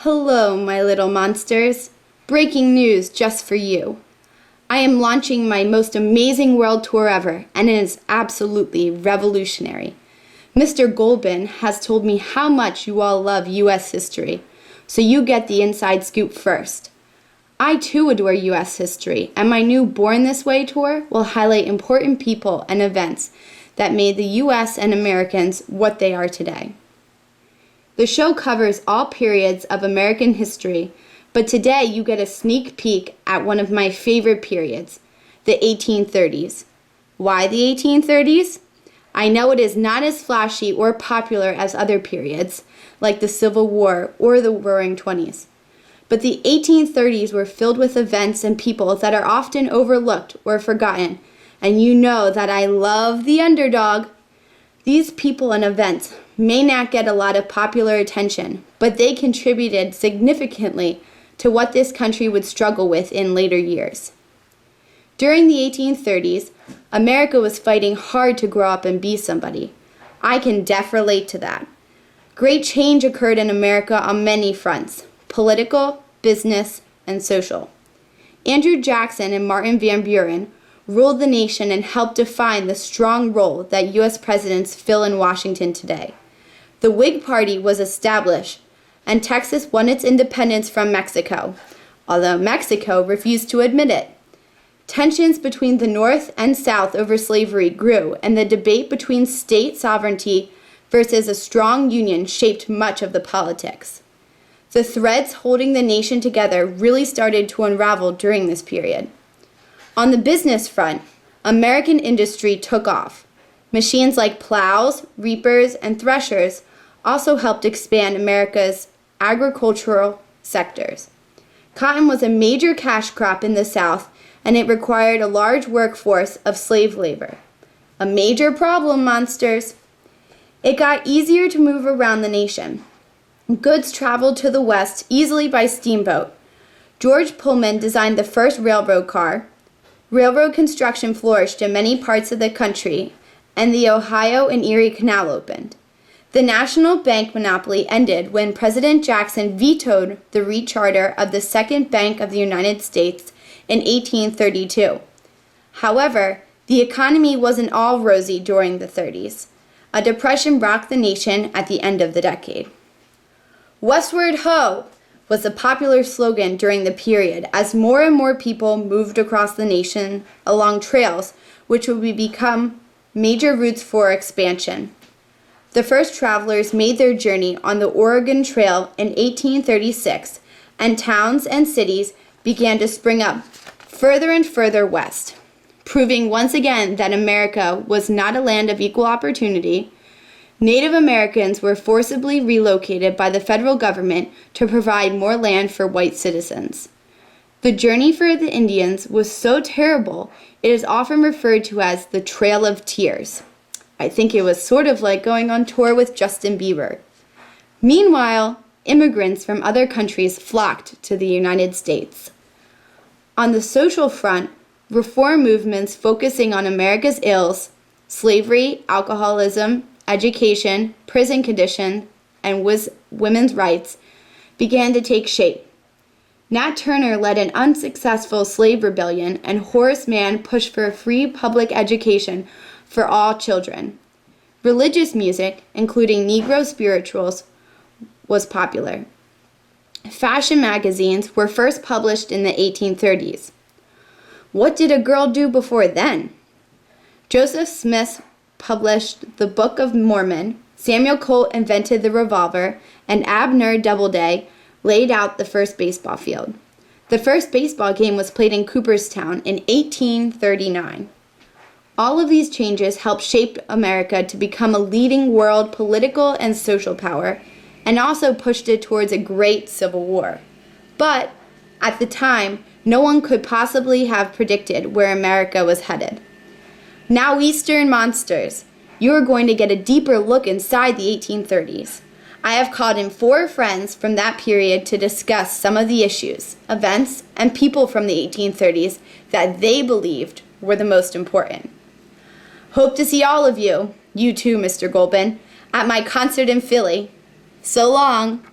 Hello, my little monsters. Breaking news just for you. I am launching my most amazing world tour ever, and it is absolutely revolutionary. Mr. Goldman has told me how much you all love U.S. history, so you get the inside scoop first. I too adore U.S. history, and my new Born This Way tour will highlight important people and events that made the U.S. and Americans what they are today. The show covers all periods of American history, but today you get a sneak peek at one of my favorite periods, the 1830s. Why the 1830s? I know it is not as flashy or popular as other periods, like the Civil War or the Roaring Twenties. But the 1830s were filled with events and people that are often overlooked or forgotten, and you know that I love the underdog. These people and events may not get a lot of popular attention, but they contributed significantly to what this country would struggle with in later years. During the 1830s, America was fighting hard to grow up and be somebody. I can relate to that. Great change occurred in America on many fronts: political, business, and social. Andrew Jackson and Martin Van Buren ruled the nation and helped define the strong role that U.S. presidents fill in Washington today. The Whig Party was established, and Texas won its independence from Mexico, although Mexico refused to admit it. Tensions between the North and South over slavery grew, and the debate between state sovereignty versus a strong union shaped much of the politics. The threads holding the nation together really started to unravel during this period. On the business front, American industry took off. Machines like plows, reapers, and threshers also helped expand America's agricultural sectors. Cotton was a major cash crop in the South, and it required a large workforce of slave labor. A major problem, monsters. It got easier to move around the nation. Goods traveled to the West easily by steamboat. George Pullman designed the first railroad car. Railroad construction flourished in many parts of the country, and the Ohio and Erie Canal opened. The national bank monopoly ended when President Jackson vetoed the recharter of the Second Bank of the United States in 1832. However, the economy wasn't all rosy during the 30s. A depression rocked the nation at the end of the decade. "Westward ho!" was the popular slogan during the period as more and more people moved across the nation along trails which would become major routes for expansion. The first travelers made their journey on the Oregon Trail in 1836, and towns and cities began to spring up further and further west, proving once again that America was not a land of equal opportunity. Native Americans were forcibly relocated by the federal government to provide more land for white citizens. The journey for the Indians was so terrible, it is often referred to as the Trail of Tears. I think it was sort of like going on tour with Justin Bieber. Meanwhile, immigrants from other countries flocked to the United States. On the social front, reform movements focusing on America's ills, slavery, alcoholism, education, prison conditions, and women's rights, began to take shape. Nat Turner led an unsuccessful slave rebellion, and Horace Mann pushed for free public education for all children. Religious music, including Negro spirituals, was popular. Fashion magazines were first published in the 1830s. What did a girl do before then? Joseph Smith published the Book of Mormon, Samuel Colt invented the revolver, and Abner Doubleday laid out the first baseball field. The first baseball game was played in Cooperstown in 1839. All of these changes helped shape America to become a leading world political and social power, and also pushed it towards a great civil war. But, at the time, no one could possibly have predicted where America was headed. Now, Eastern monsters, you are going to get a deeper look inside the 1830s. I have called in 4 friends from that period to discuss some of the issues, events, and people from the 1830s that they believed were the most important. Hope to see all of you, you too, Mr. Goldman, at my concert in Philly. So long.